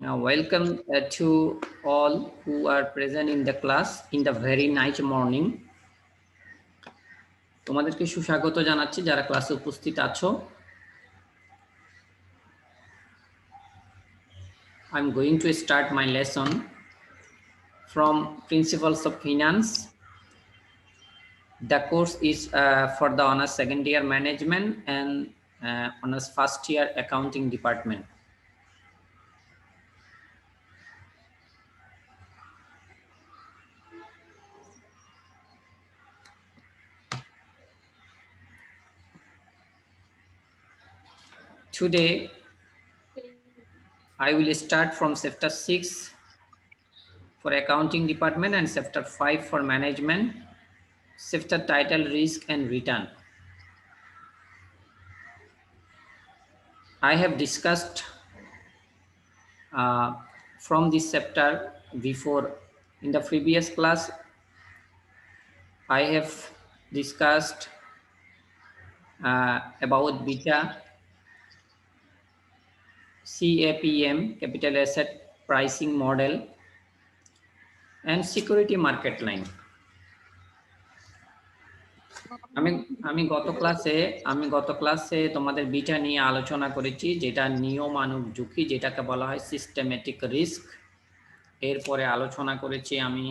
Welcome to all who are present in the class in the very nice morning. তোমাদেরকে সুস্বাগত জানাচ্ছি যারা ক্লাসে উপস্থিত আছো। I'm going to start my lesson from Principles of Finance. The course is for the honors second year management and honors first year accounting department. Today I will start from chapter 6 for accounting department and chapter 5 for management. Chapter title Risk and Return. I have discussed from this chapter before. In the previous class I have discussed about beta, CAPM, capital asset pricing model, and security market line. আমি গত ক্লাসে তোমাদের beta নিয়ে আলোচনা করেছি, যেটা নিয়মানুগ ঝুঁকি, যেটাকে বলা হয় সিস্টেমেটিক রিস্ক। এরপরে আলোচনা করেছি আমি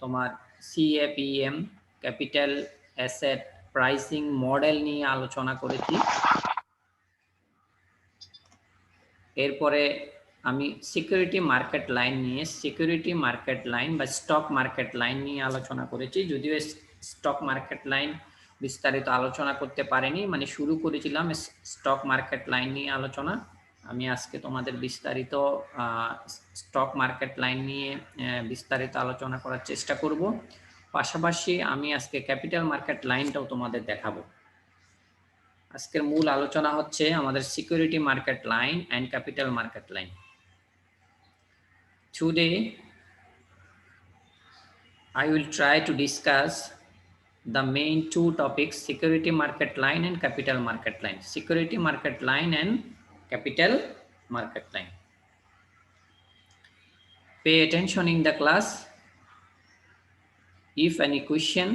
তোমার CAPM, capital asset pricing model নিয়ে আলোচনা করেছি। এরপরে আমি সিকিউরিটি মার্কেট লাইন বা স্টক মার্কেট লাইন নিয়ে আলোচনা করেছি। যদিও স্টক মার্কেট লাইন বিস্তারিত আলোচনা করতে পারিনি, মানে শুরু করেছিলাম স্টক মার্কেট লাইন নিয়ে আলোচনা। আমি আজকে তোমাদের বিস্তারিত স্টক মার্কেট লাইন নিয়ে বিস্তারিত আলোচনা করার চেষ্টা করব। পাশাপাশি আমি আজকে ক্যাপিটাল মার্কেট লাইনটাও তোমাদের দেখাবো। আজকের মূল আলোচনা হচ্ছে আমাদের security market line and capital market line. Today I will try to discuss the main two topics, security market line and capital market line. Security market line and capital market line. Pay attention in the class. If any question,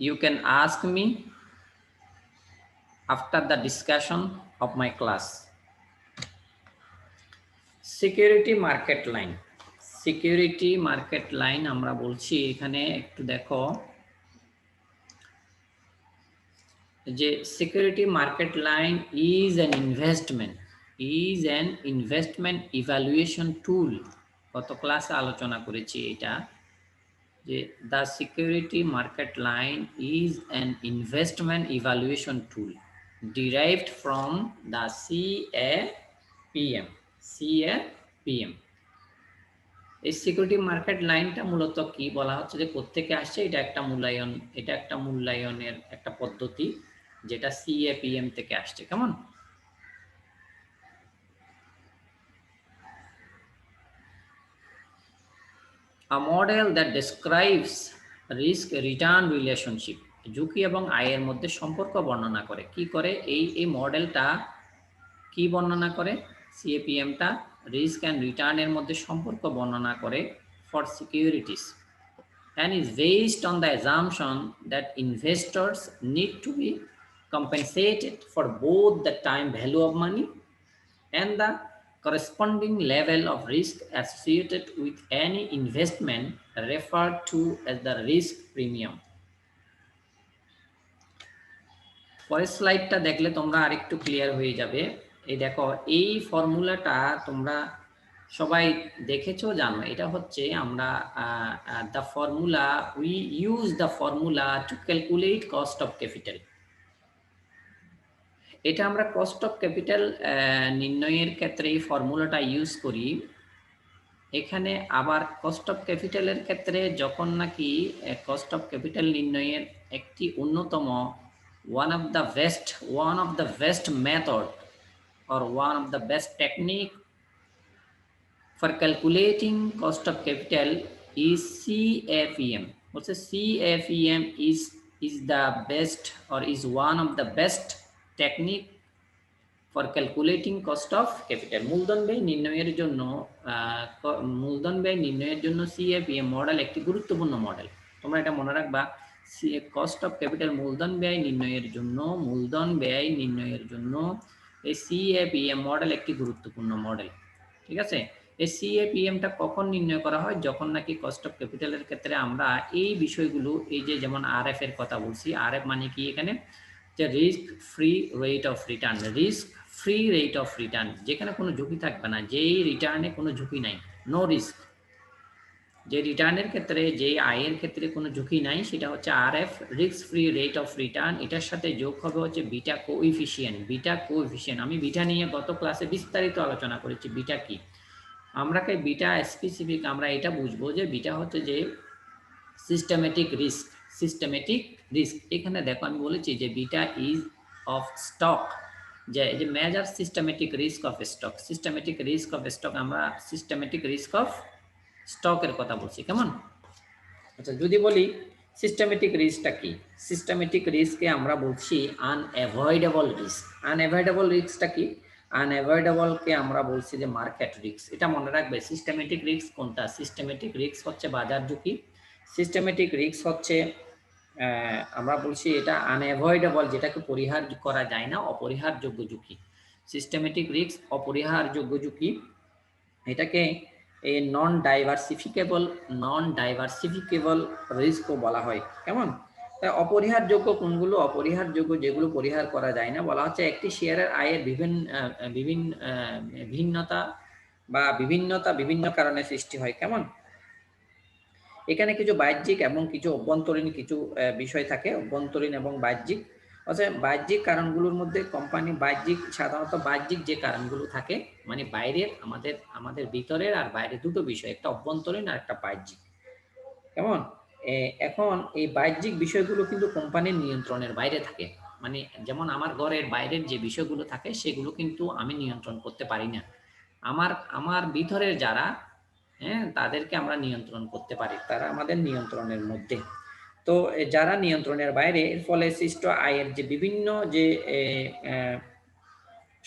you can ask me after the discussion of my class. Security market line, security market line আমরা বলছি। এখানে একটু দেখো যে security market line is an investment evaluation tool. গত ক্লাসে আলোচনা করেছি এটা, যে the security market line is an investment evaluation tool derived from the CAPM. এই সিকিউরিটি মার্কেট লাইনটা মূলত কি বলা হচ্ছে, যে কোত্থেকে আসছে, এটা একটা মূল্যায়নের একটা পদ্ধতি, যেটা CAPM থেকে আসছে। কেমন? A model that describes risk return relationship, ঝুঁকি এবং আয়ের মধ্যে সম্পর্ক বর্ণনা করে। কি করে এই মডেলটা কি বর্ণনা করে? CAPMটা রিস্ক অ্যান্ড রিটার্নের মধ্যে সম্পর্ক বর্ণনা করে for securities, and is based on the assumption that investors need to be compensated for both the time value of money and the corresponding level of risk associated with any investment, referred to as the risk premium. পরের স্লাইডটা দেখলে তোমরা আরেকটু clear হয়ে যাবে। এই দেখো, এই ফর্মুলাটা তোমরা সবাই দেখেছো, জানো। এটা হচ্ছে আমরা the formula, we use the formula to calculate cost of capital. এটা আমরা কস্ট অফ ক্যাপিটাল নির্ণয়ের ক্ষেত্রে এই ফর্মুলাটা ইউজ করি। এখানে আবার কস্ট অফ ক্যাপিটালের ক্ষেত্রে যখন নাকি কস্ট অফ ক্যাপিটাল নির্ণয়ের একটি অন্যতম one of the best method or one of the best technique for calculating cost of capital is CAPM. Also CAPM is the best or is one of the best technique for calculating cost of capital, মূলধন ব্যয় নির্ণয়ের জন্য মূলধন ব্যয় নির্ণয়ের জন্য CAPM model একটি গুরুত্বপূর্ণ মডেল। তোমরা এটা মনে রাখবা, কস্ট অফ ক্যাপিটাল মূলধন ব্যয় নির্ণয়ের জন্য এই সিএপিএম মডেল একটি গুরুত্বপূর্ণ মডেল। ঠিক আছে, এই সিএপিএমটা কখন নির্ণয় করা হয়? যখন নাকি কস্ট অফ ক্যাপিটালের ক্ষেত্রে আমরা এই বিষয়গুলো, এই যে যেমন আরএফ এর কথা বলছি, আরএফ মানে কি এখানে যে risk free rate of return, risk free rate of return, যেখানে কোনো ঝুঁকি থাকবে না, যেই রিটার্নে কোনো ঝুঁকি নাই, নো রিস্ক, যে রিটার্নের ক্ষেত্রে, যে আয়ের ক্ষেত্রে কোনো ঝুঁকি নাই, সেটা হচ্ছে RF, risk free rate of return. এটার সাথে যোগ হবে হচ্ছে বিটা কোএফিসিয়েন্ট। বিটা কোএফিসিয়েন্ট আমি বিটা নিয়ে গত ক্লাসে বিস্তারিত আলোচনা করেছি। বিটা কি, আমরা বিটা স্পেসিফিক আমরা এটা বুঝবো যে বিটা হচ্ছে যে সিস্টেমেটিক রিস্ক। সিস্টেমেটিক রিস্ক, এখানে দেখো আমি বলেছি যে বিটা ইজ অফ স্টক, যে measure systematic risk of stock. Systematic risk of stock, আমরা সিস্টেমেটিক রিস্ক অফ স্টকের কথা বলছি, কেমন? আচ্ছা, যদি বলি সিস্টেমেটিক রিস্কটা কি, সিস্টেমেটিক রিস্ককে আমরা বলছি আনঅ্যাভয়েডেবল রিস্ক। আনঅ্যাভয়েডেবল রিস্কটা কি? আনঅ্যাভয়েডেবলকে আমরা বলছি যে মার্কেট রিস্ক। এটা মনে রাখবে, সিস্টেমেটিক রিস্ক কোনটা? সিস্টেমেটিক রিস্ক হচ্ছে বাজার ঝুঁকি। সিস্টেমেটিক রিস্ক হচ্ছে আমরা বলছি এটা আনঅ্যাভয়েডেবল, যেটাকে পরিহার করা যায় না, অপরিহারযোগ্য ঝুঁকি। সিস্টেমেটিক রিস্ক অপরিহারযোগ্য ঝুঁকি, এটাকে এই নন ডাইভার্সিফিকেবল রিস্কও বলা হয়, কেমন? তাই অপরিহারযোগ্য কোনগুলো? অপরিহারযোগ্য যেগুলো পরিহার করা যায় না, বলা হচ্ছে একটি শেয়ারের আয়ের ভিন্নতা বিভিন্ন কারণে সৃষ্টি হয়, কেমন? এখানে কিছু বাহ্যিক এবং কিছু অভ্যন্তরীণ কিছু বিষয় থাকে, অভ্যন্তরীণ এবং বাহ্যিক। অর্থাৎ বাহ্যিক কারণগুলোর মধ্যে কোম্পানি সাধারণত বাহ্যিক যে কারণগুলো থাকে, মানে বাইরের, আমাদের ভিতরের আর বাইরে দুটো বিষয়, একটা অভ্যন্তরীণ আর একটা বাহ্যিক, কেমন? এখন এই বাহ্যিক বিষয়গুলো কিন্তু কোম্পানির নিয়ন্ত্রণের বাইরে থাকে। মানে যেমন আমার ঘরের বাইরের যে বিষয়গুলো থাকে সেগুলো কিন্তু আমি নিয়ন্ত্রণ করতে পারি না। আমার ভিতরের যারা, হ্যাঁ, তাদেরকে আমরা নিয়ন্ত্রণ করতে পারি, তারা আমাদের নিয়ন্ত্রণের মধ্যে। তো যারা নিয়ন্ত্রণের বাইরে, এর ফলে সৃষ্ট আয়ের যে বিভিন্ন যে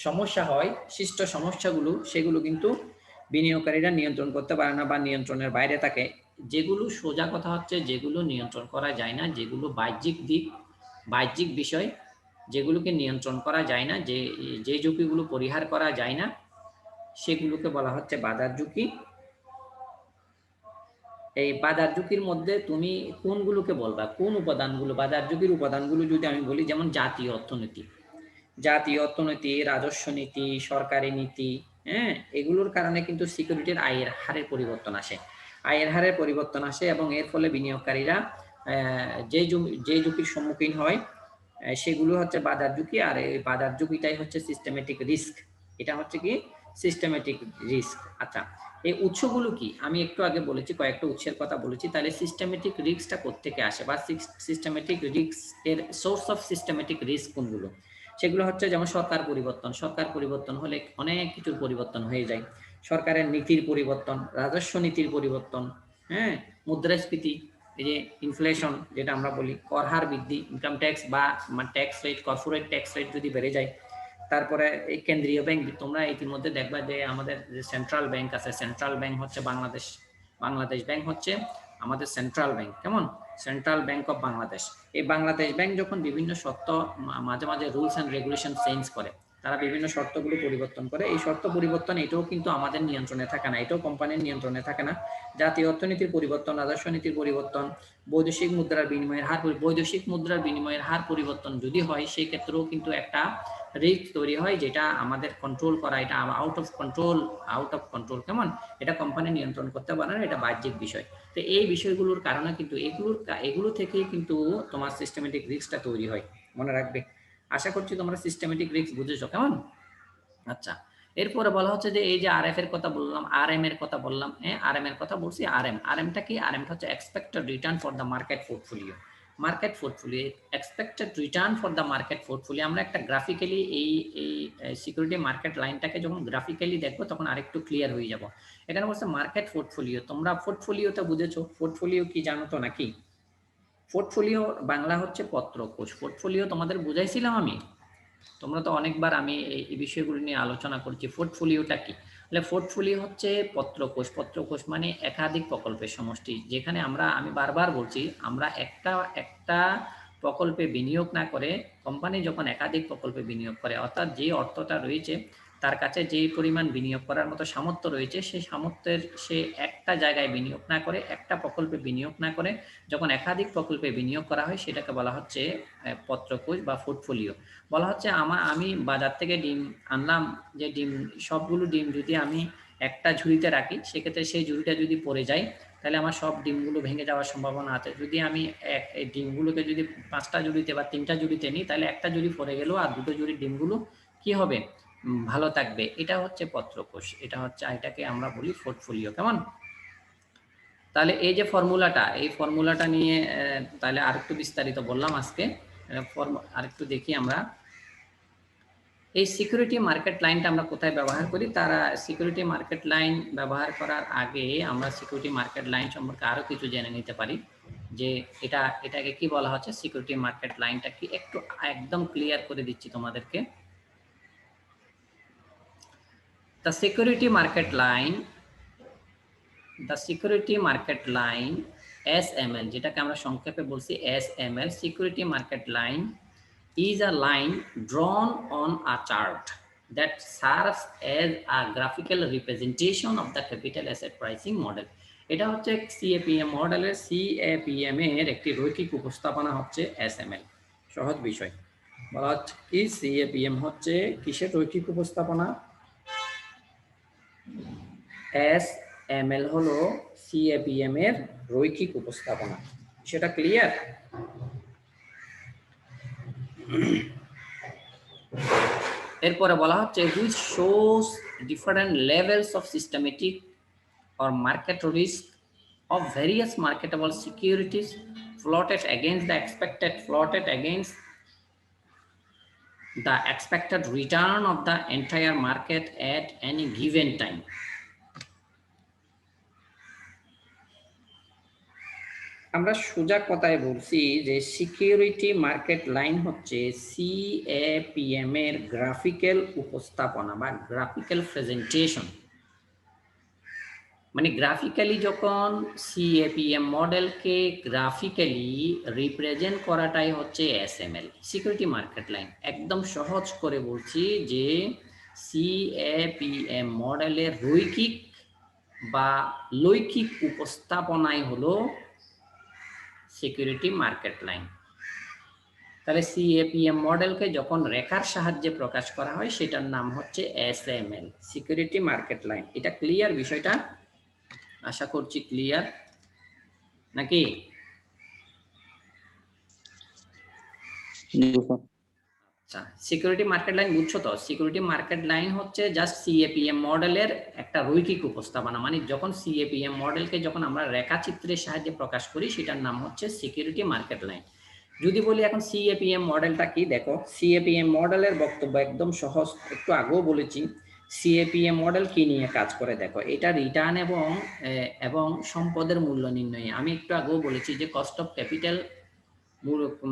সমস্যা হয়, সৃষ্ট সমস্যাগুলো, সেগুলো কিন্তু বিনিয়োগকারীরা নিয়ন্ত্রণ করতে পারে না বা নিয়ন্ত্রণের বাইরে থাকে। যেগুলো সোজা কথা হচ্ছে, যেগুলো নিয়ন্ত্রণ করা যায় না, যেগুলো বাহ্যিক দিক, বাহ্যিক বিষয়, যেগুলোকে নিয়ন্ত্রণ করা যায় না, যে ঝুঁকিগুলো পরিহার করা যায় না, সেগুলোকে বলা হচ্ছে বাজার ঝুঁকি। এই বাজার ঝুঁকির মধ্যে তুমি কোনগুলোকে বলবা, কোন উপাদানগুলো, বাজার ঝুঁকির উপাদানগুলো যদি আমি বলি, যেমন জাতীয় অর্থনীতি, রাজস্ব নীতি, সরকারি নীতি, হ্যাঁ, এগুলোর কারণে কিন্তু সিকিউরিটির আয়ের হারের পরিবর্তন আসে এবং এর ফলে বিনিয়োগকারীরা যে ঝুঁকির সম্মুখীন হয়, সেগুলো হচ্ছে বাজার ঝুঁকি। আর এই বাজার ঝুঁকিটাই হচ্ছে সিস্টেমেটিক রিস্ক। এটা হচ্ছে কি সিস্টেমেটিক রিস্ক। আচ্ছা, এই উৎসগুলো কি? আমি একটু আগে বলেছি, কয়েকটা উৎসের কথা বলেছি। তাহলে সিস্টেমেটিক রিস্কটা কোত্থেকে আসে, বা সিস্টেমেটিক রিস্ক এর সোর্স অফ সিস্টেমেটিক রিস্ক কোনগুলো? সেগুলো হচ্ছে যেমন সরকার পরিবর্তন হলে অনেক কিছুর পরিবর্তন হয়ে যায়। সরকারের নীতির পরিবর্তন, রাজস্ব নীতির পরিবর্তন, হ্যাঁ, মুদ্রাস্ফীতি, এই যে ইনফ্লেশন যেটা আমরা বলি, কর হার বৃদ্ধি, ইনকাম ট্যাক্স বা tax rate, corporate tax rate যদি বেড়ে যায়। তারপরে এই কেন্দ্রীয় ব্যাংক, তোমরা ইতিমধ্যে দেখবা যে আমাদের যে সেন্ট্রাল ব্যাংক আছে, সেন্ট্রাল ব্যাংক হচ্ছে বাংলাদেশ ব্যাংক হচ্ছে আমাদের সেন্ট্রাল ব্যাংক, কেমন? Central bank of Bangladesh. এই বাংলাদেশ ব্যাংক যখন বিভিন্ন শর্ত, মাঝে মাঝে রুলস অ্যান্ড রেগুলেশন চেঞ্জ করে, তারা বিভিন্ন শর্তগুলো পরিবর্তন করে। এই শর্ত পরিবর্তন, এটাও কিন্তু আমাদের নিয়ন্ত্রণে থাকে না, এটাও কোম্পানির নিয়ন্ত্রণে থাকে না। জাতীয় অর্থনীতির পরিবর্তন, রাজস্ব নীতির পরিবর্তন, বৈদেশিক মুদ্রার বিনিময়ের হার পরিবর্তন যদি হয়, সেই ক্ষেত্রেও কিন্তু একটা রিস্ক তৈরি হয়, যেটা আমাদের কন্ট্রোল করা, এটা আউট অফ কন্ট্রোল, কেমন? এটা কোম্পানি নিয়ন্ত্রণ করতে পারে না, এটা বাহ্যিক বিষয়। তো এই বিষয়গুলোর কারণে কিন্তু এগুলো থেকেই কিন্তু তোমার সিস্টেমেটিক রিস্কটা তৈরি হয়, মনে রাখবে। আশা করছি তোমরা সিস্টেমেটিক রিস্ক বুঝেছো, কেমন? আচ্ছা, এরপরে বলা হচ্ছে যে এই যে আরএফ এর কথা বললাম, আরএম এর কথা বললাম, হ্যাঁ, আরএম এর কথা বলছি। আরএমটা কি? আরএমটা হচ্ছে expected return for the market portfolio. Expected return for the market portfolio. আমরা একটা গ্রাফিক্যালি এই সিকিউরিটি মার্কেট লাইনটাকে যখন গ্রাফিক্যালি দেখবো, তখন আরেকটু ক্লিয়ার হয়ে যাব। এখানে বলছে মার্কেট পোর্টফোলিও। তোমরা পোর্টফোলিওটা বুঝেছো? পোর্টফোলিও কি জানো তো নাকি? পোর্টফোলিও বাংলা হচ্ছে পত্রকোষ। পোর্টফোলিও তোমাদের বুঝাইছিলাম আমি, তোমরা তো অনেকবার আমি এই বিষয়গুলো নিয়ে আলোচনা করছি। পোর্টফোলিওটা কি? তাহলে পোর্টফোলিও হচ্ছে পত্রকোষ। পত্রকোষ মানে একাধিক প্রকল্পের সমষ্টি, যেখানে আমি বারবার বলছি, আমরা একটা প্রকল্পে বিনিয়োগ না করে কোম্পানি যখন একাধিক প্রকল্পে বিনিয়োগ করে, অর্থাৎ যে অর্থটা রয়েছে তার কাছে যে পরিমাণ বিনিয়োগ করার মতো সামর্থ্য রয়েছে, সেই সামর্থ্যের সে একটা জায়গায় বিনিয়োগ না করে, একটা প্রকল্পে বিনিয়োগ না করে যখন একাধিক প্রকল্পে বিনিয়োগ করা হয়, সেটাকে বলা হচ্ছে পত্রকোষ বা পোর্টফোলিও। বলা হচ্ছে আমি বাজার থেকে ডিম আনলাম, যে ডিম সবগুলো ডিম যদি আমি একটা ঝুড়িতে রাখি, সেক্ষেত্রে সেই ঝুড়িটা যদি পড়ে যায়, তাহলে আমার সব ডিমগুলো ভেঙে যাওয়ার সম্ভাবনা আছে। যদি আমি এই ডিমগুলোকে যদি 5টা ঝুড়িতে বা 3টা ঝুড়িতে নিই, তাহলে একটা ঝুড়ি পড়ে গেল আর 2টো ঝুড়ির ডিমগুলো কি হবে? ভালো থাকবে। এটা হচ্ছে পত্রকোষ, এটাকে আমরা বলি পোর্টফোলিও। কেমন? তাহলে এই যে ফর্মুলাটা, এই ফর্মুলাটা নিয়ে তাহলে আরেকটু বিস্তারিত বললাম আজকে। আরেকটু দেখি আমরা এই সিকিউরিটি মার্কেট লাইনটা আমরা কোথায় ব্যবহার করি। তারা সিকিউরিটি মার্কেট লাইন ব্যবহার করার আগে আমরা সিকিউরিটি মার্কেট লাইন সম্পর্কে আরো কিছু জেনে নিতে পারি, যে এটাকে কি বলা হচ্ছে, সিকিউরিটি মার্কেট লাইনটা কি একটু একদম ক্লিয়ার করে দিচ্ছি তোমাদেরকে। The security market line SML, যেটাকে আমরা সংক্ষেপে বলছি SML, security market line is a line drawn on a chart that serves as a graphical representation of the capital asset pricing model. এটা হচ্ছে CAPM মডেলের CAPM এর একটি রৈখিক উপস্থাপনা হচ্ছে SML। সহজ বিষয় বলা হচ্ছে কি, CAPM হচ্ছে কিসের রৈখিক উপস্থাপনা? SML হলো CAPM এর রৈখিক উপস্থাপনা। সেটা ক্লিয়ার? এরপরে বলা হচ্ছে which shows different levels of systematic or market risk of various marketable securities plotted against the expected return of the entire market at any given time. আমরা সোজা কথায় বলছি যে সিকিউরিটি মার্কেট লাইন হচ্ছে CAPM এর গ্রাফিক্যাল উপস্থাপনা বা graphical presentation. মানে গ্রাফিক্যালি যখন CAPM মডেলকে গ্রাফিক্যালি রিপ্রেজেন্ট করাটাই হচ্ছে SML, সিকিউরিটি মার্কেট লাইন। একদম সহজ করে বলছি যে CAPM মডেলের রৈখিক বা লৈখিক উপস্থাপনাই হলো সিকিউরিটি মার্কেট লাইন। তাহলে CAPM মডেলকে যখন রেখার সাহায্যে প্রকাশ করা হয়, সেটার নাম হচ্ছে SML, সিকিউরিটি মার্কেট লাইন। এটা ক্লিয়ার বিষয়টা? আশা করছি ক্লিয়ার নাকি? আচ্ছা, সিকিউরিটি মার্কেট লাইন বুঝছো তো? সিকিউরিটি মার্কেট লাইন হচ্ছে জাস্ট CAPM মডেলের একটা রৈখিক উপস্থাপনা। মানে যখন CAPM মডেলকে যখন আমরা রেখাচিত্রের সাহায্যে প্রকাশ করি, সেটার নাম হচ্ছে সিকিউরিটি মার্কেট লাইন। যদি বলি এখন CAPM মডেলটা কি, দেখো CAPM মডেলের বক্তব্য একদম সহজ, একটু আগেও বলেছি। CAPM মডেল কি নিয়ে কাজ করে দেখো, এটা রিটার্ন এবং সম্পদের মূল্য নির্ণয়ে। আমি একটু আগেও বলেছি যে কস্ট অফ ক্যাপিটাল,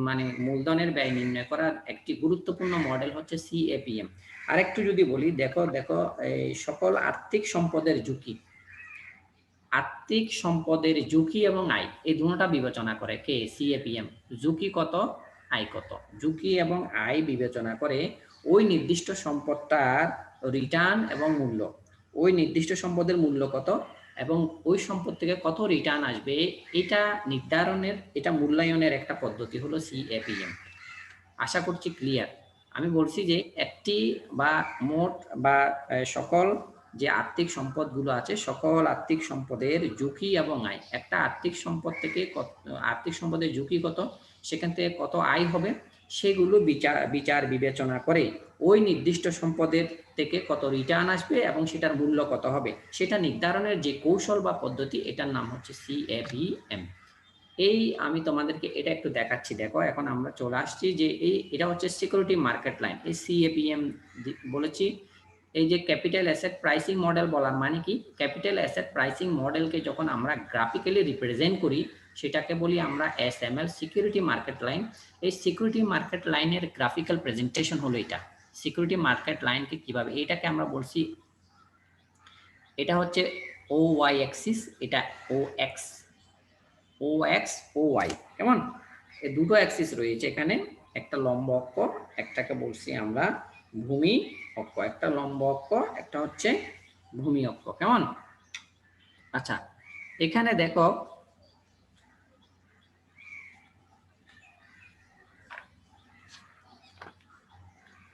মানে মূলধনের ব্যয় নির্ণয় করার একটি গুরুত্বপূর্ণ মডেল হচ্ছে CAPM। আরেকটু যদি বলি, দেখো এই সকল আর্থিক সম্পদের ঝুঁকি এবং আয়, এই দুটোটা বিবেচনা করে কে? CAPM। ঝুঁকি কত, আয় কত, ঝুঁকি এবং আয় বিবেচনা করে ওই নির্দিষ্ট সম্পদটার রিটার্ন এবং মূল্য, ওই নির্দিষ্ট সম্পদের মূল্য কত এবং ওই সম্পদ থেকে কত রিটার্ন আসবে, এটা মূল্যায়নের একটা পদ্ধতি হলো CAPM। আশা করছি ক্লিয়ার। আমি বলছি যে একটি বা মোট বা সকল যে আর্থিক সম্পদগুলো আছে, সকল আর্থিক সম্পদের ঝুঁকি এবং আয়, একটা আর্থিক সম্পদ থেকে আর্থিক সম্পদের ঝুঁকি কত, সেখান থেকে কত আয় হবে, সেগুলো বিচার বিবেচনা করে ওই নির্দিষ্ট সম্পদের থেকে কত রিটার্ন আসবে এবং সেটার মূল্য কত হবে, সেটা নির্ধারণের যে কৌশল বা পদ্ধতি, এটার নাম হচ্ছে CAPM। এই আমি তোমাদেরকে এটা একটু দেখাচ্ছি। দেখো এখন আমরা চলে আসছি যে এটা হচ্ছে সিকিউরিটি মার্কেট লাইন। এই CAPM বলেছি। এই যে ক্যাপিটাল অ্যাসেট প্রাইসিং মডেল বলার মানে কি, ক্যাপিটাল অ্যাসেট প্রাইসিং মডেলকে যখন আমরা গ্রাফিক্যালি রিপ্রেজেন্ট করি, সেটাকে বলি আমরা SML, সিকিউরিটি মার্কেট লাইন। এই সিকিউরিটি মার্কেট লাইনের গ্রাফিক্যাল প্রেজেন্টেশন হলো এটা। সিকিউরিটি মার্কেট লাইনকে কিভাবে, এটাকে আমরা বলছি, এটা হচ্ছে OY অ্যাক্সিস, এটা OX OY, কেমন? এই দুটো অ্যাক্সিস রয়েছে এখানে, একটা লম্ব অক্ষ, একটাকে বলছি আমরা ভূমি অক্ষ, একটা লম্ব অক্ষ, একটা হচ্ছে ভূমি অক্ষ, কেমন? আচ্ছা, এখানে দেখো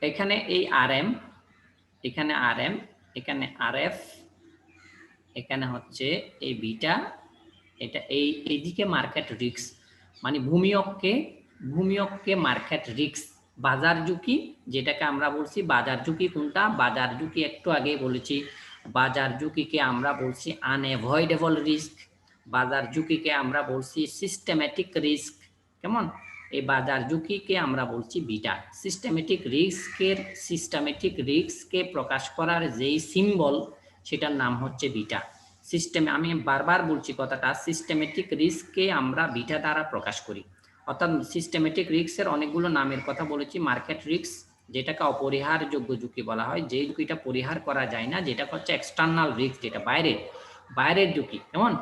এখানে এই RM, এখানে RM, এখানে RF, এখানে হচ্ছে এই বিটা, এটা এইদিকে মার্কেট রিস্ক, মানে ভূমি অক্ষে মার্কেট রিস্ক, বাজার ঝুঁকি, যেটাকে আমরা বলছি বাজার ঝুঁকি। কোনটা বাজার ঝুঁকি? একটু আগে বলেছি, বাজার ঝুঁকিকে আমরা বলছি আনএভয়েডেবল রিস্ক, বাজার ঝুঁকিকে আমরা বলছি সিস্টেমেটিক রিস্ক, কেমন? এই বাজার ঝুঁকিকে আমরা বলছি বিটা। সিস্টেমেটিক রিস্ককে প্রকাশ করার যেই সিম্বল, সেটার নাম হচ্ছে বিটা। আমি বারবার বলছি কথাটা, সিস্টেমেটিক রিস্ককে আমরা বিটা দ্বারা প্রকাশ করি। অর্থাৎ সিস্টেমেটিক রিস্কের অনেকগুলো নামের কথা বলেছি। মার্কেট রিস্ক, যেটাকে অপরিহারযোগ্য ঝুঁকি বলা হয়, যে ঝুঁকিটা পরিহার করা যায় না, যেটা হচ্ছে এক্সটার্নাল রিস্ক, যেটা বাইরের ঝুঁকি, কেমন?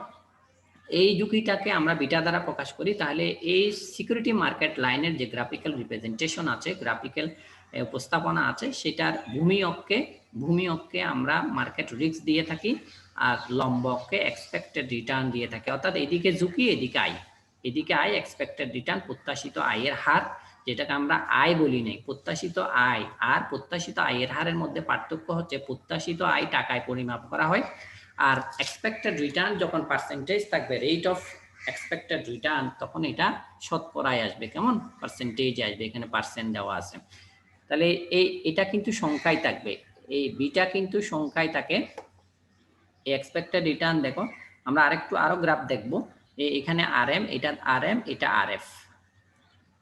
এই ঝুঁকিটাকে আমরা বিটা দ্বারা প্রকাশ করি। তাহলে এই সিকিউরিটি মার্কেট লাইনের যে গ্রাফিক্যাল রিপ্রেজেন্টেশন আছে, গ্রাফিক্যাল উপস্থাপনা আছে, সেটার ভূমি অক্ষে আমরা মার্কেট রিস্ক দিয়ে থাকি, আর লম্ব অক্ষে এক্সপেক্টেড রিটার্ন দিয়ে থাকি। অর্থাৎ এদিকে ঝুঁকি, এদিকে আয়, এক্সপেক্টেড রিটার্ন, প্রত্যাশিত আয়ের হার, যেটাকে আমরা আয় বলি নাই, প্রত্যাশিত আয়। আর প্রত্যাশিত আয়ের হারের মধ্যে পার্থক্য হচ্ছে, প্রত্যাশিত আয় টাকায় পরিমাপ করা হয়, আর এক্সপেক্টেড রিটার্ন যখন পার্সেন্টেজ থাকবে, রেট অফ এক্সপেক্টেড রিটার্ন, তখন এটা শতকরায় আসবে, কেমন? পার্সেন্টেজ আসবে, এখানে পার্সেন্ট দেওয়া আছে। তাহলে এটা কিন্তু সংখ্যায় থাকবে, এই বিটা কিন্তু সংখ্যায় থাকে। এই এক্সপেক্টেড রিটার্ন দেখো, আমরা আরো গ্রাফ দেখবো। এখানে RM, এটা RF,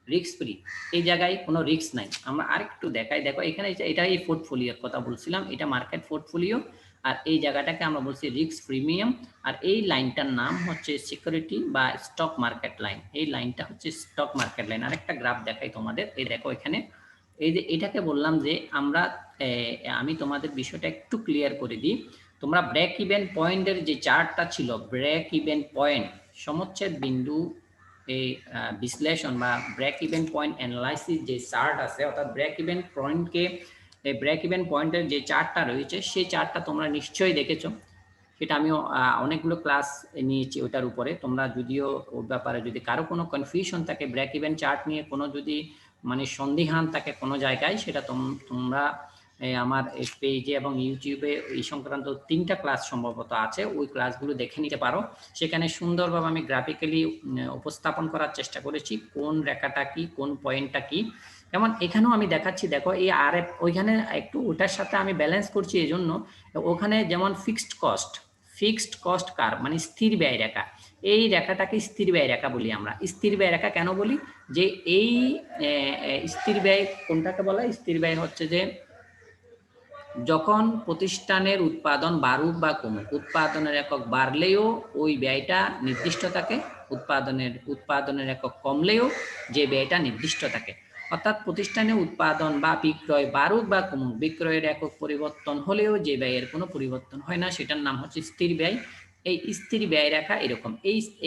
রিস্ক ফ্রি, এই জায়গায় কোনো রিস্ক নাই। আমরা আরেকটু দেখাই, দেখো এখানে এটা এই পোর্টফোলিওর কথা বলছিলাম, এটা মার্কেট পোর্টফোলিও, আর এই জায়গাটাকে আমরা বলছি রিস্ক প্রিমিয়াম, আর এই লাইনটার নাম হচ্ছে সিকিউরিটি বা স্টক মার্কেট লাইন। এই লাইনটা হচ্ছে স্টক মার্কেট লাইন। আরেকটা গ্রাফ দেখাই তোমাদের, এই দেখো এখানে, এই যে এটাকে বললাম যে আমি তোমাদের বিষয়টা একটু ক্লিয়ার করে দিই। তোমরা ব্রেক ইভেন পয়েন্টের যে চার্টটা ছিল, ব্রেক ইভেন পয়েন্ট, সমচ্ছেদ বিন্দু এই বিশ্লেষণ বা ব্রেক ইভেন পয়েন্ট অ্যানালাইসিস যে চার্ট আছে, অর্থাৎ ব্রেক ইভেন পয়েন্টের যে চার্টটা রয়েছে, সেই চার্টটা তোমরা নিশ্চয়ই দেখেছো। সেটা আমিও অনেকগুলো ক্লাস নিয়েছি ওটার উপরে। তোমরা যদিও ওর ব্যাপারে যদি কারো কোনো কনফিউশন থাকে, ব্রেক ইভেন চার্ট নিয়ে কোনো যদি মানে সন্দিহান থাকে কোনো জায়গায়, সেটা তোমরা আমার পেজে এবং ইউটিউবে এই সংক্রান্ত 3টা ক্লাস সম্ভবত আছে, ওই ক্লাসগুলো দেখে নিতে পারো। সেখানে সুন্দরভাবে আমি গ্রাফিক্যালি উপস্থাপন করার চেষ্টা করেছি, কোন রেখাটা কি, কোন পয়েন্টটা কি। যেমন এখানেও আমি দেখাচ্ছি, দেখো এই RF, ওইখানে একটু ওটার সাথে আমি ব্যালেন্স করছি, এই জন্য ওখানে যেমন ফিক্সড কস্ট কার্ভ, মানে স্থির ব্যয় রেখা, এই রেখাটাকে স্থির ব্যয় রেখা বলি আমরা। স্থির ব্যয় রেখা কেন বলি? যে এই স্থির ব্যয় কোনটাকে বলা? স্থির ব্যয় হচ্ছে যে যখন প্রতিষ্ঠানের উৎপাদন বাড়ুক বা কমুক, উৎপাদনের একক বাড়লেও ওই ব্যয়টা নির্দিষ্ট থাকে, উৎপাদনের একক কমলেও যে ব্যয়টা নির্দিষ্ট থাকে। অর্থাৎ প্রতিষ্ঠানে উৎপাদন বা বিক্রয় বাড়ুক বা কমুক, বিক্রয়ের একক পরিবর্তন হলেও যে ব্যয়ের কোনো পরিবর্তন হয় না, সেটার নাম হচ্ছে স্থির ব্যয়। এই স্থির ব্যয় রেখা এরকম।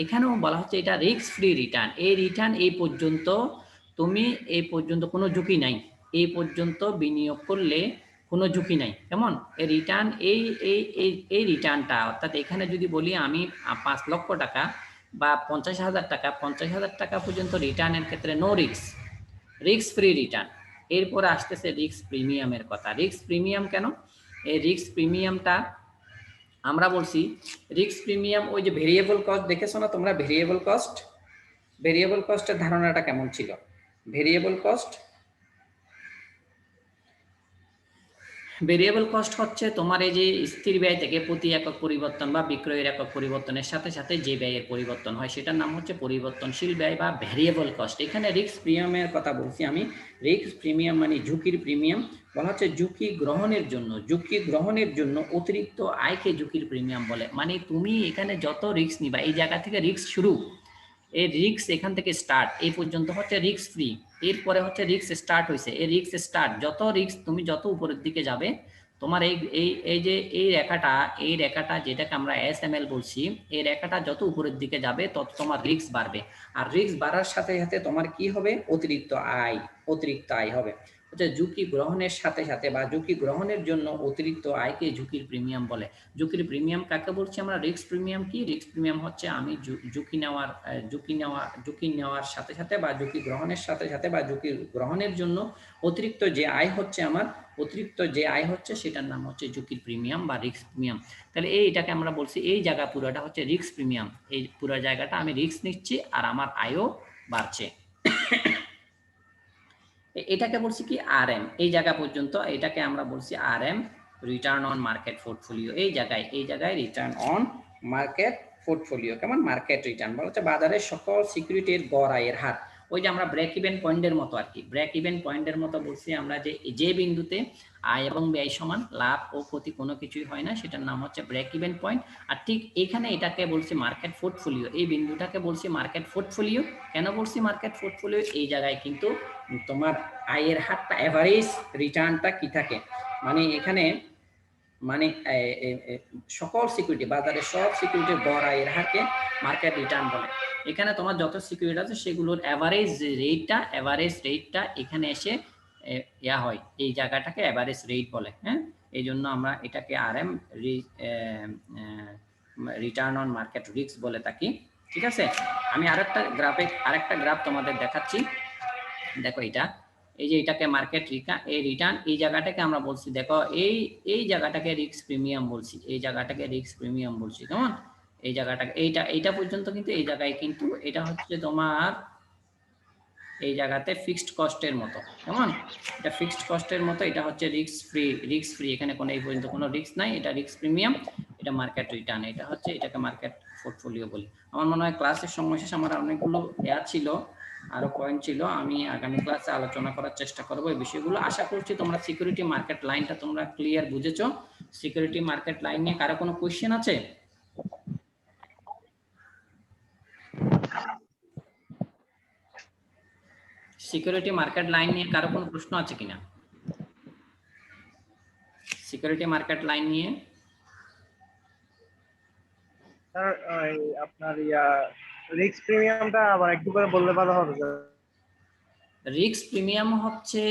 এখানেও বলা হচ্ছে এটা রিস্ক ফ্রি রিটার্ন। এই রিটার্ন এই পর্যন্ত কোনো ঝুঁকি নাই, এই পর্যন্ত বিনিয়োগ করলে কোনো ঝুঁকি নাই, কেমন? এই রিটার্ন, এই রিটার্নটা, অর্থাৎ এখানে যদি বলি আমি 5 লক্ষ টাকা বা 50,000 টাকা পর্যন্ত রিটার্নের ক্ষেত্রে নো রিস্ক ফ্রি রিটার্ন। এরপরে আসতেছে রিস্ক প্রিমিয়ামের কথা। রিস্ক প্রিমিয়াম কেন? এই রিস্ক প্রিমিয়ামটা আমরা বলছি, রিস্ক প্রিমিয়াম ওই যে ভেরিয়েবল কস্ট দেখেছো না তোমরা? ভেরিয়েবল কস্টের ধারণাটা কেমন ছিল? ভেরিয়েবল কস্ট হচ্ছে তোমার এই যে স্থির ব্যয় থেকে প্রতি একক পরিবর্তন বা বিক্রয়ের একক পরিবর্তনের সাথে সাথে যে ব্যয়ের পরিবর্তন হয়, সেটার নাম হচ্ছে পরিবর্তনশীল ব্যয় বা ভেরিয়েবল কস্ট। এখানে রিস্ক প্রিমিয়ামের কথা বলছি আমি। রিস্ক প্রিমিয়াম মানে ঝুঁকির প্রিমিয়াম। বলা হচ্ছে ঝুঁকি গ্রহণের জন্য অতিরিক্ত আয়কে ঝুঁকির প্রিমিয়াম বলে। মানে তুমি এখানে যত রিস্ক নিবা, এই জায়গা থেকে রিস্ক শুরু, এই রিস্ক এখান থেকে স্টার্ট, এই পর্যন্ত হচ্ছে রিস্ক ফ্রি, এরপরে হচ্ছে রিস্ক স্টার্ট হয়েছে, এই রিস্ক স্টার্ট, যত রিস্ক তুমি যত উপরের দিকে যাবে তোমার এই এই এই যে এই রেখাটা যেটাকে আমরা এসএমএল বলছি, এই রেখাটা যত উপরের দিকে যাবে তত তোমার রিস্ক বাড়বে, আর রিস্ক বাড়ার সাথে সাথে তোমার কি হবে, অতিরিক্ত আয় হবে। হচ্ছে ঝুঁকি গ্রহণের সাথে সাথে বা ঝুঁকি গ্রহণের জন্য অতিরিক্ত আয়কে ঝুঁকির প্রিমিয়াম বলে। ঝুঁকির প্রিমিয়াম কাকে বলছি আমরা? Risk premium. কি রিস্ক প্রিমিয়াম? হচ্ছে আমি ঝুঁকি নেওয়ার সাথে সাথে বা ঝুঁকি গ্রহণের সাথে সাথে বা ঝুঁকি গ্রহণের জন্য অতিরিক্ত যে আয় হচ্ছে আমার, অতিরিক্ত যে আয় হচ্ছে সেটার নাম হচ্ছে ঝুঁকির প্রিমিয়াম বা রিস্ক প্রিমিয়াম। তাহলে এটাকে আমরা বলছি এই জায়গা পুরোটা হচ্ছে রিস্ক প্রিমিয়াম, এই পুরো জায়গাটা আমি রিস্ক নিচ্ছি আর আমার আয়ও বাড়ছে। এটাকে বলছি কি আরএম, এই জায়গা পর্যন্ত এটাকে আমরা বলছি RM, return on market portfolio. এই জায়গায় রিটার্ন অন মার্কেট পোর্টফোলিও, কেমন মার্কেট রিটার্ন বলা হচ্ছে বাজারের সকল সিকিউরিটির গড় আয়ের হার। ওই যে আমরা ব্রেক ইভেন পয়েন্টের মতো আর কি, ব্রেক ইভেন পয়েন্টের মতো বলছি আমরা যে বিন্দুতে আয় এবং ব্যয় সমান, লাভ ও ক্ষতি কোনো কিছুই হয় না, সেটার নাম হচ্ছে ব্রেক ইভেন পয়েন্ট। আর ঠিক এখানে এটাকে বলছি মার্কেট পোর্টফোলিও, এই বিন্দুটাকে বলছি মার্কেট পোর্টফোলিও। কেন বলছি মার্কেট পোর্টফোলিও? এই জায়গায় কিন্তু তোমার আয়ের হারটা, এভারেজ রিটার্নটা কি থাকে, মানে এখানে মানে সকল সিকিউরিটি, বাজারের সব সিকিউরিটির গড় আয়ের হারকে মার্কেট রিটার্ন বলে। এখানে তোমার যত সিকিউরিটি আছে সেগুলোর এভারেজ রেটটা এখানে এসে ইয়া হয়, এই জায়গাটাকে এভারেজ রেট বলে। হ্যাঁ, এই জন্য আমরা এটাকে RM, return on market risk বলে থাকি। ঠিক আছে, আমি আরেকটা গ্রাফ তোমাদের দেখাচ্ছি। দেখো এটা, এই যে এটাকে মার্কেট রিটার্ন, এই জায়গাটাকে আমরা বলছি, দেখো এই জায়গাটাকে রিস্ক প্রিমিয়াম বলছি, এই জায়গাটাকে রিস্ক প্রিমিয়াম বলছি। কেমন? এই জায়গাটাকে এইটা পর্যন্ত কিন্তু এই জায়গায় কিন্তু এটা হচ্ছে তোমার এই জায়গাতে ফিক্সড কস্টের মতো। কেমন? এটা ফিক্সড কস্টের মতো, এটা হচ্ছে রিস্ক ফ্রি, এখানে কোনো এই পর্যন্ত কোনো রিস্ক নাই, এটা রিস্ক প্রিমিয়াম, এটা মার্কেট রিটার্ন, এটা হচ্ছে এটাকে মার্কেট পোর্টফোলিও বলি। আমার মনে হয় ক্লাসের সময় শেষে আমার অনেকগুলো ছিল, আরো পয়েন্ট ছিল, আমি আগামী ক্লাসে আলোচনা করার চেষ্টা করবো এই বিষয়গুলো। আশা করছি তোমরা সিকিউরিটি মার্কেট লাইনটা তোমরা ক্লিয়ার বুঝেছো। সিকিউরিটি মার্কেট লাইন নিয়ে কারো কোনো কোশ্চেন আছে? সিকিউরিটি মার্কেট লাইন নিয়ে কারো কোনো প্রশ্ন আছে কিনা? সিকিউরিটি মার্কেট লাইন নিয়ে স্যার আপনার রিস্ক প্রিমিয়ামটা আবার একটু করে বললে ভালো হবে স্যার। রিস্ক প্রিমিয়াম হচ্ছে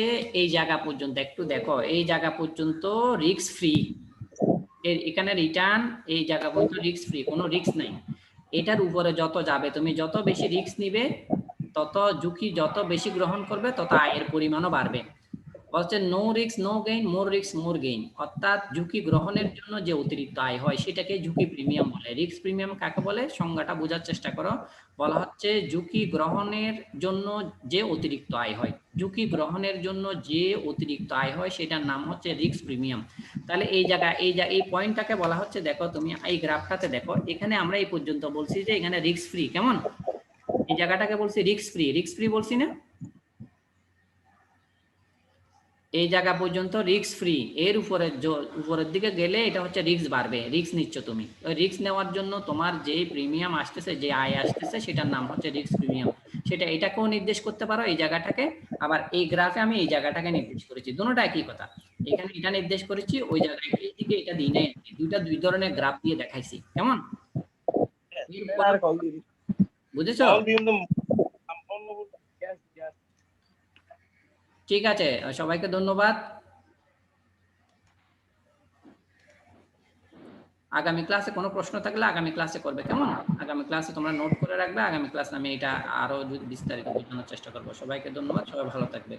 এই জায়গা পর্যন্ত, একটু দেখো এই জায়গা পর্যন্ত রিস্ক ফ্রি, এখানে রিটার্ন এই জায়গা পর্যন্ত রিস্ক ফ্রি, কোনো রিস্ক নাই। এটার উপরে যত যাবে, তুমি যত বেশি রিস্ক নিবে, তত ঝুঁকি যত বেশি গ্রহণ করবে, তত আয়ের পরিমাণও বাড়বে। বলছে নো রিস্ক নো গেইন, মোর রিস্ক মোর গেইন, অর্থাৎ ঝুঁকি গ্রহণের জন্য যে অতিরিক্ত আয় হয় সেটাকে ঝুঁকি প্রিমিয়াম বলে। রিস্ক প্রিমিয়াম কাকে বলে? সংজ্ঞাটা বোঝার চেষ্টা করো। বলা হচ্ছে ঝুঁকি গ্রহণের জন্য যে অতিরিক্ত আয় হয়, ঝুঁকি গ্রহণের জন্য যে অতিরিক্ত আয় হয় সেটার নাম হচ্ছে রিস্ক প্রিমিয়াম। তাহলে এই পয়েন্টটাকে বলা হচ্ছে, দেখো তুমি এই গ্রাফটাতে দেখো, এখানে আমরা এই পর্যন্ত বলছি যে এখানে রিস্ক ফ্রি। কেমন? এই জায়গাটাকে বলছি রিস্ক ফ্রি বলছি না? এই জায়গা পর্যন্ত রিস্ক ফ্রি, এর উপরের দিকে গেলে এটা হচ্ছে রিস্ক বাড়বে, রিস্ক নিচ্ছ তুমি। ওই রিস্ক নেওয়ার জন্য তোমার যে প্রিমিয়াম আসতেছে, যে আয় আসতেছে, সেটার নাম হচ্ছে রিস্ক প্রিমিয়াম। সেটা এটাকেও নির্দেশ করতে পারো, এই জায়গাটাকে। আবার এই গ্রাফে আমি এই জায়গাটাকে নির্দেশ করেছি, দুটোটা একই কথা। এখানে এটা নির্দেশ করেছি, ওই জায়গায় এই দিকে এটা দিই নাই, দুই ধরনের গ্রাফ দিয়ে দেখাইছি। কেমন? বুঝেছো? ঠিক আছে, সবাইকে ধন্যবাদ। আগামী ক্লাসে কোনো প্রশ্ন থাকলে আগামী ক্লাসে করবে। কেমন? আগামী ক্লাসে তোমরা নোট করে রাখবে, আগামী ক্লাসে আমি এটা আরো বিস্তারিত বোঝানোর চেষ্টা করবো। সবাইকে ধন্যবাদ, সবাই ভালো থাকবে।